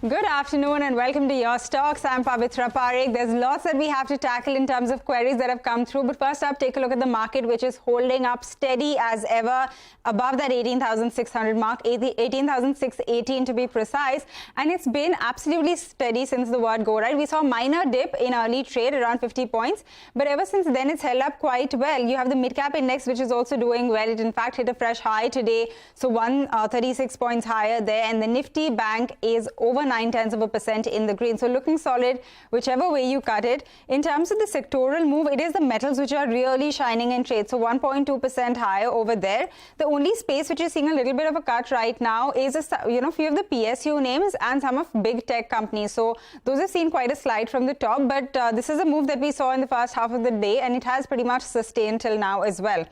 Good afternoon and welcome to Your Stocks. I'm Pavitra Parekh. There's lots that we have to tackle in terms of queries that have come through. But first up, take a look at the market, which is holding up steady as ever above that 18,600 mark, 18,618 to be precise. And it's been absolutely steady since the word go, right? We saw a minor dip in early trade around 50 points. But ever since then, it's held up quite well. You have the mid-cap index, which is also doing well. It, in fact, hit a fresh high today. So 136 points higher there. And the Nifty bank is over 0.9% in the green. So looking solid, whichever way you cut it. In terms of the sectoral move, it is the metals which are really shining in trade. So 1.2% higher over there. The only space which is seeing a little bit of a cut right now is few of the PSU names and some of big tech companies. So those have seen quite a slide from the top. But this is a move that we saw in the first half of the day, and it has pretty much sustained till now as well.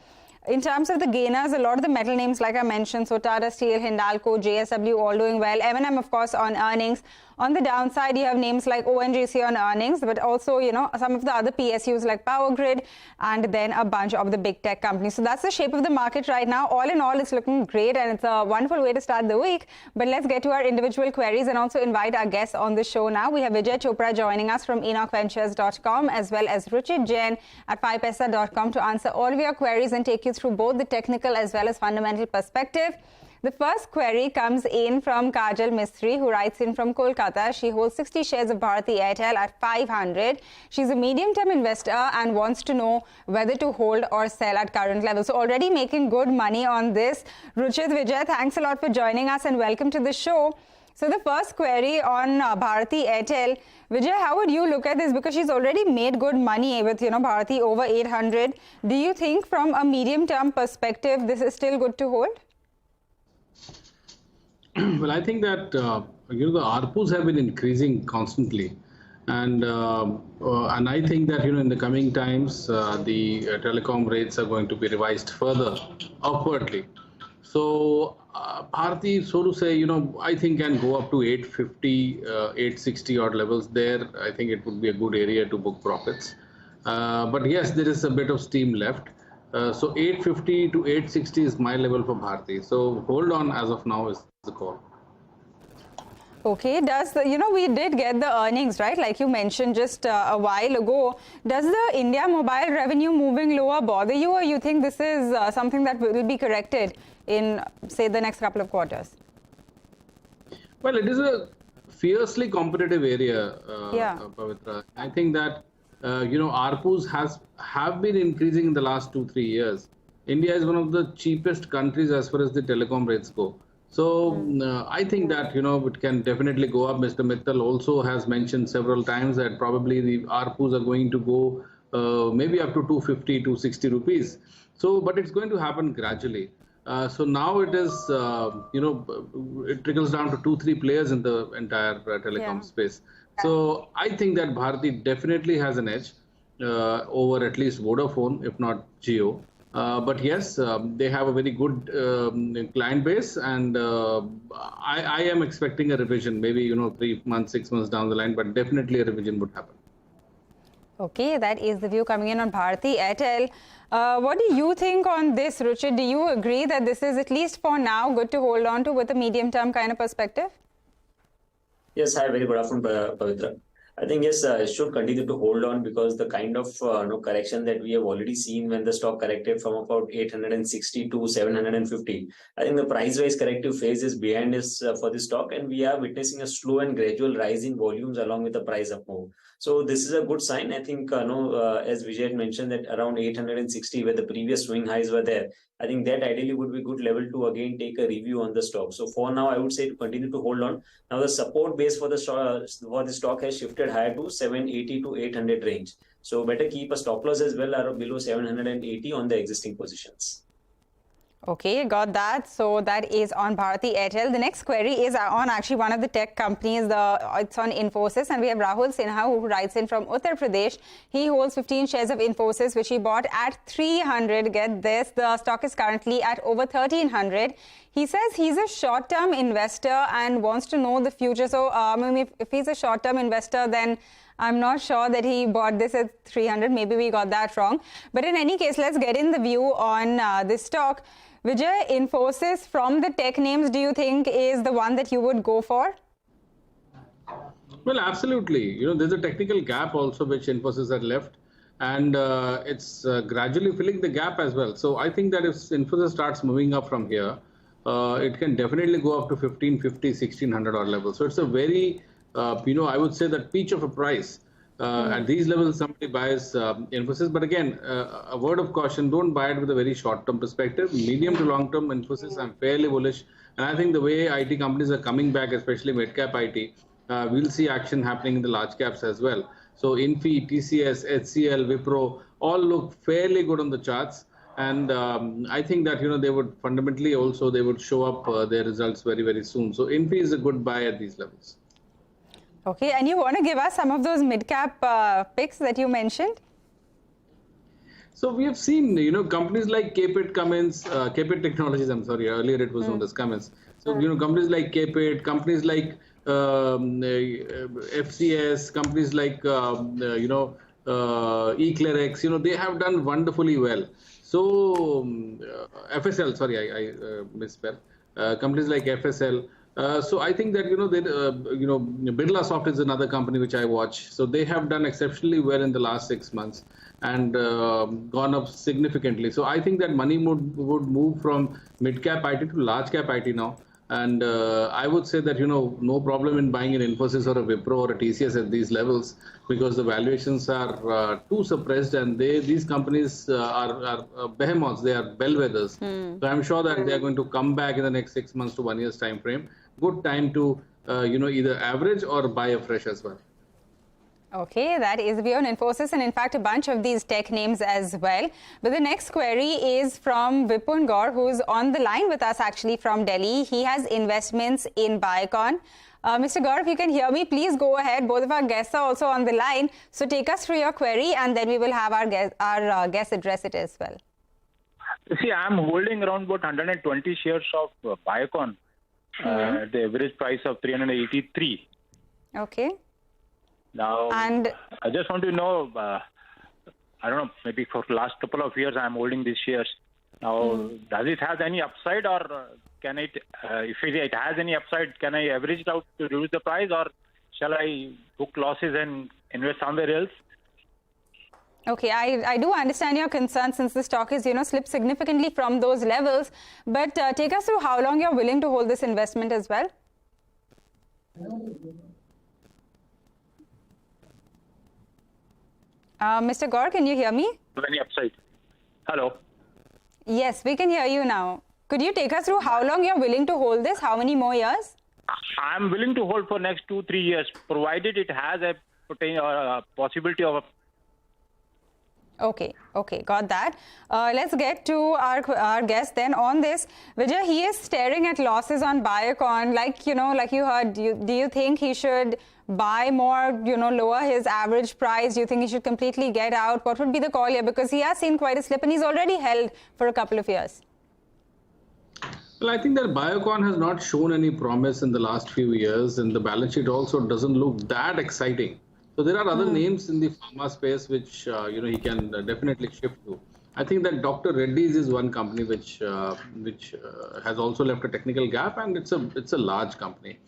In terms of the gainers, a lot of the metal names, like I mentioned, so Tata Steel, Hindalco, JSW, all doing well. M&M, of course, on earnings. On the downside, you have names like ONGC on earnings, but also, some of the other PSUs like Power Grid, and then a bunch of the big tech companies. So that's the shape of the market right now. All in all, it's looking great, and it's a wonderful way to start the week. But let's get to our individual queries and also invite our guests on the show now. We have Vijay Chopra joining us from EnochVentures.com, as well as Ruchit Jain at 5paisa.com to answer all of your queries and take you through both the technical as well as fundamental perspective. The first query comes in from Kajal Mistry, who writes in from Kolkata. She holds 60 shares of Bharti Airtel at 500. She's a medium-term investor and wants to know whether to hold or sell at current levels. So already making good money on this. Ruchit, Vijay, thanks a lot for joining us and welcome to the show. So the first query on Bharti Airtel. Vijay, how would you look at this? Because she's already made good money with, Bharti over 800. Do you think from a medium-term perspective, this is still good to hold? Well, I think that the ARPUs have been increasing constantly, and I think that in the coming times the telecom rates are going to be revised further upwardly. So Bharti, so to say, I think can go up to 850, 860 odd levels there. I think it would be a good area to book profits. But yes, there is a bit of steam left. So 850 to 860 is my level for Bharti. So hold on as of now is the call. Okay, we did get the earnings, right? Like you mentioned just a while ago. Does the India mobile revenue moving lower bother you, or you think this is something that will be corrected in, say, the next couple of quarters? Well, it is a fiercely competitive area, Pavitra. I think that ARPUs have been increasing in the last 2-3 years. India is one of the cheapest countries as far as the telecom rates go. So I think that it can definitely go up. Mr. Mittal also has mentioned several times that probably the ARPUs are going to go maybe up to 250, 260 rupees. So, but it's going to happen gradually. So now it is, it trickles down to 2-3 players in the entire telecom space. So I think that Bharti definitely has an edge over at least Vodafone, if not Jio. But yes, they have a very good client base, and I am expecting a revision, maybe 3 months, 6 months down the line, but definitely a revision would happen. Okay, that is the view coming in on Bharti Airtel. What do you think on this, Ruchit? Do you agree that this is, at least for now, good to hold on to with a medium-term kind of perspective? Yes, hi, very good afternoon, Pavitra. I think, yes, it should continue to hold on because the kind of correction that we have already seen when the stock corrected from about 860 to 750. I think the price-wise corrective phase is behind us for the stock, and we are witnessing a slow and gradual rise in volumes along with the price up move. So this is a good sign. I think, as Vijay had mentioned, that around 860, where the previous swing highs were there, I think that ideally would be a good level to again take a review on the stock. So for now, I would say to continue to hold on. Now the support base for the stock has shifted higher to 780 to 800 range. So better keep a stop loss as well or below 780 on the existing positions. Okay, got that. So that is on Bharti Airtel. The next query is on actually one of the tech companies. It's on Infosys, and we have Rahul Sinha, who writes in from Uttar Pradesh. He holds 15 shares of Infosys, which he bought at 300. Get this, the stock is currently at over 1300. He says he's a short-term investor and wants to know the future. So if he's a short-term investor, then I'm not sure that he bought this at 300. Maybe we got that wrong. But in any case, let's get in the view on this stock. Vijay, Infosys from the tech names, do you think is the one that you would go for? Well, absolutely. There's a technical gap also which Infosys had left, and it's gradually filling the gap as well. So I think that if Infosys starts moving up from here, it can definitely go up to 1550, 1600 odd level. So it's a very, I would say that peach of a price. At these levels, somebody buys Infosys. But again, a word of caution, don't buy it with a very short-term perspective. Medium to long-term Infosys, I'm fairly bullish. And I think the way IT companies are coming back, especially mid-cap IT, we'll see action happening in the large caps as well. So Infi, TCS, HCL, Wipro, all look fairly good on the charts. And I think that, they would fundamentally also, they would show up their results very, very soon. So Infi is a good buy at these levels. Okay, and you want to give us some of those mid-cap picks that you mentioned? So we have seen, companies like Capit Cummins, Capit Technologies, I'm sorry, earlier it was known as Cummins. So, companies like Capit, companies like FCS, companies like, eClerex, they have done wonderfully well. So, FSL, sorry, I misspelled. Companies like FSL. So I think that, Birlasoft is another company which I watch. So they have done exceptionally well in the last 6 months and gone up significantly. So I think that money would move from mid-cap IT to large-cap IT now. And I would say that, no problem in buying an Infosys or a Wipro or a TCS at these levels because the valuations are too suppressed and these companies are behemoths, they are bellwethers. So I'm sure that they are going to come back in the next 6 months to 1 year's time frame. Good time to, either average or buy afresh as well. Okay, that is view on Infosys and in fact a bunch of these tech names as well. But the next query is from Vipun Gaur, who's on the line with us actually from Delhi. He has investments in Biocon. Mr. Gaur, if you can hear me, please go ahead. Both of our guests are also on the line. So take us through your query and then we will have our guests address it as well. See, I'm holding around about 120 shares of Biocon at the average price of 383. Okay. Now, and I just want to know, I don't know, maybe for the last couple of years I'm holding these shares. Now, does it have any upside or can it, if it has any upside, can I average it out to reduce the price or shall I book losses and invest somewhere else? Okay, I do understand your concern since the stock is, slipped significantly from those levels. But take us through how long you're willing to hold this investment as well. Mr. Gaur, can you hear me? Any upside? Hello? Yes, we can hear you now. Could you take us through how long you're willing to hold this? How many more years? I'm willing to hold for next 2-3 years, provided it has a possibility of a... Okay, got that. Let's get to our guest then on this. Vijay, he is staring at losses on Biocon. Like you heard, do you think he should buy more, lower his average price? Do you think he should completely get out? What would be the call here? Because he has seen quite a slip and he's already held for a couple of years. Well, I think that Biocon has not shown any promise in the last few years and the balance sheet also doesn't look that exciting. So there are other names in the pharma space which, he can definitely shift to. I think that Dr. Reddy's is one company which has also left a technical gap and it's a large company.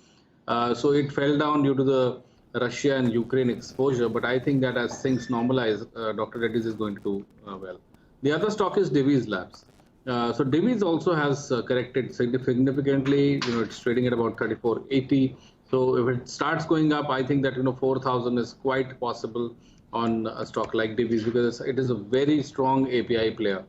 So it fell down due to the Russia and Ukraine exposure. But I think that as things normalize, Dr. Reddy's is going to do well. The other stock is Divi's Labs. So Divi's also has corrected significantly. It's trading at about 34.80. So if it starts going up, I think that 4,000 is quite possible on a stock like Divi's because it is a very strong API player.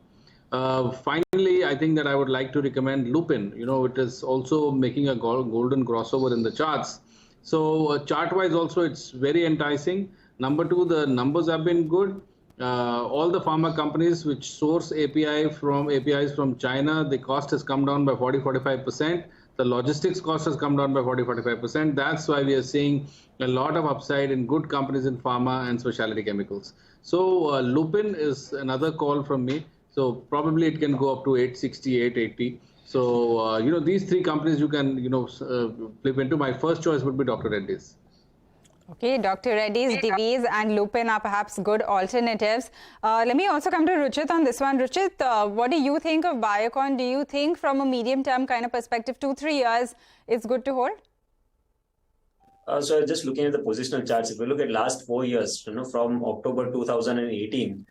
Finally, I think that I would like to recommend Lupin. It is also making a golden crossover in the charts. So chart-wise also, it's very enticing. Number two, the numbers have been good. All the pharma companies which source APIs from China, the cost has come down by 40-45%. The logistics cost has come down by 40-45%. That's why we are seeing a lot of upside in good companies in pharma and specialty chemicals. So Lupin is another call from me. So probably it can go up to 860, 880. So, these three companies you can, flip into. My first choice would be Dr. Reddy's. Okay, Dr. Reddy's, Divi's and Lupin are perhaps good alternatives. Let me also come to Ruchit on this one. Ruchit, what do you think of Biocon? Do you think from a medium-term kind of perspective, 2-3 years, it's good to hold? So just looking at the positional charts, if we look at last 4 years, from October 2018,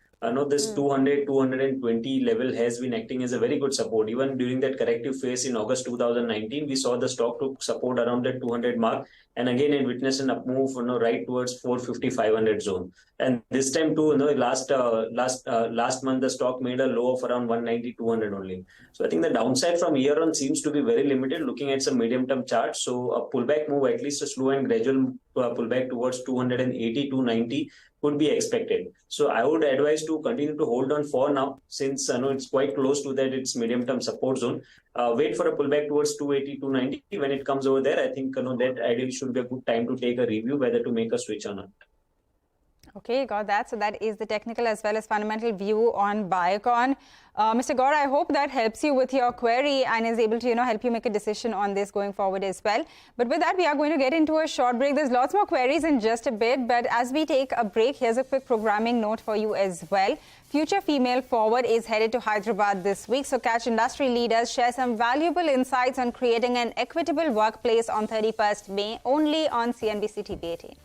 this 200, 220 level has been acting as a very good support. Even during that corrective phase in August 2019, we saw the stock took support around that 200 mark. And again, it witnessed an up move, right towards 450, 500 zone. And this time too, last month, the stock made a low of around 190, 200 only. So I think the downside from here on seems to be very limited looking at some medium-term charts. So a pullback move, at least a slow and gradual pullback towards 280, 290 could be expected. So I would advise to continue to hold on for now, since it's quite close to that its medium-term support zone. Wait for a pullback towards 280, 290. When it comes over there, I think that ideally should be a good time to take a review whether to make a switch or not. Okay, got that. So that is the technical as well as fundamental view on Biocon. Mr. Gaur, I hope that helps you with your query and is able to, help you make a decision on this going forward as well. But with that, we are going to get into a short break. There's lots more queries in just a bit. But as we take a break, here's a quick programming note for you as well. Future Female Forward is headed to Hyderabad this week. So catch industry leaders share some valuable insights on creating an equitable workplace on 31st May, only on CNBC-TV18.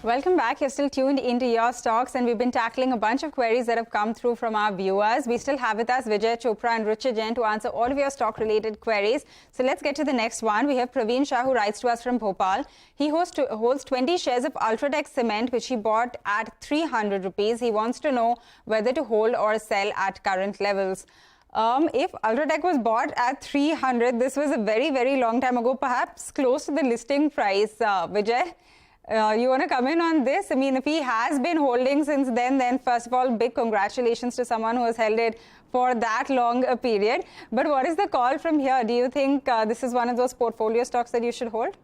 Welcome back. You're still tuned into Your Stocks, and we've been tackling a bunch of queries that have come through from our viewers. We still have with us Vijay Chopra and Ruchit Jain to answer all of your stock-related queries. So let's get to the next one. We have Praveen Shah, who writes to us from Bhopal. He holds 20 shares of Ultratech Cement, which he bought at 300 rupees. He wants to know whether to hold or sell at current levels. If Ultratech was bought at 300, this was a very, very long time ago, perhaps close to the listing price. Vijay? You want to come in on this? I mean, if he has been holding since then first of all, big congratulations to someone who has held it for that long a period. But what is the call from here? Do you think this is one of those portfolio stocks that you should hold?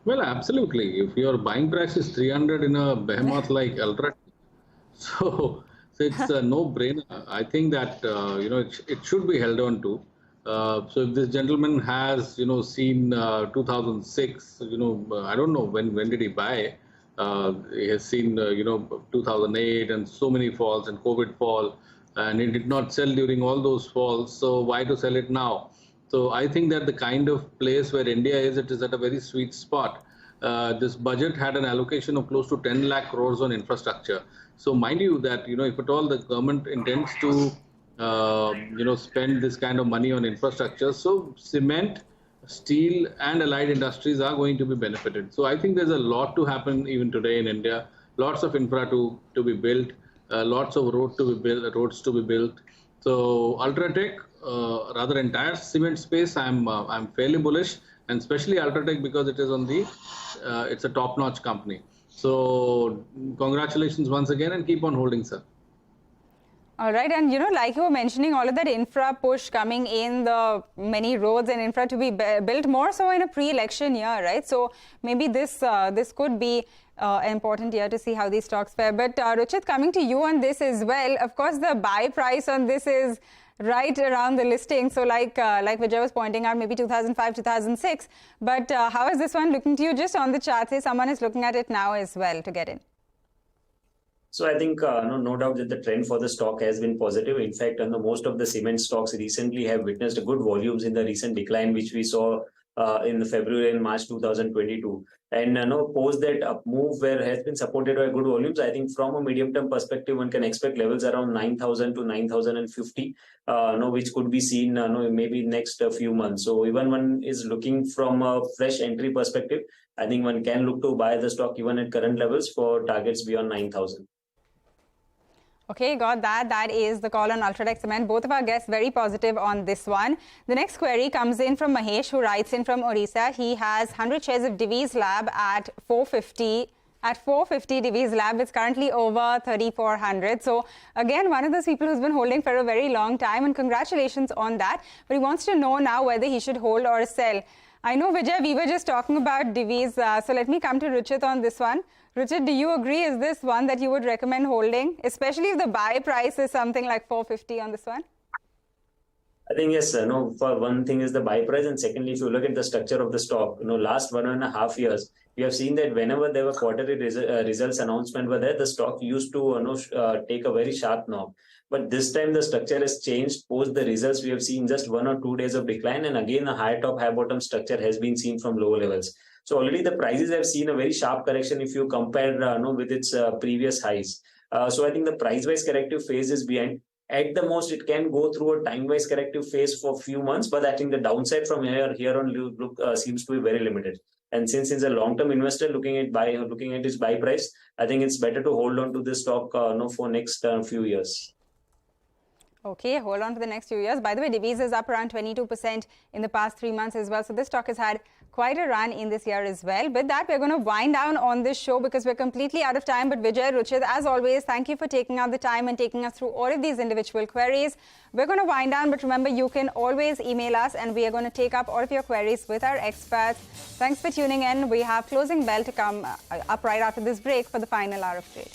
Well, absolutely. If your buying price is 300 in a behemoth like Ultratech, so it's a no-brainer. I think that, it should be held on to. So if this gentleman has, seen 2006, I don't know when did he buy. He has seen, 2008 and so many falls and COVID fall, and he did not sell during all those falls. So why to sell it now? So I think that the kind of place where India is, it is at a very sweet spot. This budget had an allocation of close to 10 lakh crores on infrastructure. So mind you that, if at all the government intends to spend this kind of money on infrastructure, so cement, steel and allied industries are going to be benefited. So I think there's a lot to happen even today in India. Lots of infra to be built, lots of roads to be built. So Ultratech, rather entire cement space, I'm fairly bullish, and especially Ultratech because it is on the it's a top-notch company. So congratulations once again, and keep on holding, sir. All right. And, like you were mentioning, all of that infra push coming in, the many roads and infra to be built more so in a pre-election year, right? So maybe this could be an important year to see how these stocks fare. But Ruchit, coming to you on this as well, of course, the buy price on this is right around the listing. So like Vijay was pointing out, maybe 2005, 2006. But how is this one looking to you just on the chart? Say someone is looking at it now as well to get in. So I think no doubt that the trend for the stock has been positive. In fact, most of the cement stocks recently have witnessed good volumes in the recent decline, which we saw in February and March 2022. And post that up move where has been supported by good volumes, I think from a medium-term perspective, one can expect levels around 9,000 to 9,050, which could be seen maybe next few months. So even one is looking from a fresh entry perspective, I think one can look to buy the stock even at current levels for targets beyond 9,000. Okay, got that. That is the call on Ultratech Cement. Both of our guests very positive on this one. The next query comes in from Mahesh, who writes in from Orissa. He has 100 shares of Divi's Lab at 450. At 450 Divi's Lab, it's currently over 3,400. So again, one of those people who's been holding for a very long time, and congratulations on that. But he wants to know now whether he should hold or sell. I know, Vijay, we were just talking about Divi's, so let me come to Ruchit on this one. Ruchit, do you agree? Is this one that you would recommend holding, especially if the buy price is something like 450 on this one? I think yes, no. For one thing is the buy price, and secondly, if you look at the structure of the stock, last 1.5 years, we have seen that whenever there were quarterly results announcement were there, the stock used to take a very sharp knock. But this time the structure has changed. Post the results, we have seen just 1 or 2 days of decline, and again a high top, high bottom structure has been seen from lower levels. So already the prices have seen a very sharp correction if you compare with its previous highs. So I think the price-wise corrective phase is behind. At the most, it can go through a time-wise corrective phase for a few months, but I think the downside from here on seems to be very limited. And since it's a long-term investor looking at its buy price, I think it's better to hold on to this stock for next few years. Okay, hold on for the next few years. By the way, Divi's is up around 22% in the past 3 months as well. So this stock has had quite a run in this year as well. With that, we're going to wind down on this show because we're completely out of time. But Vijay, Ruchit, as always, thank you for taking out the time and taking us through all of these individual queries. We're going to wind down, but remember, you can always email us and we are going to take up all of your queries with our experts. Thanks for tuning in. We have closing bell to come up right after this break for the final hour of trade.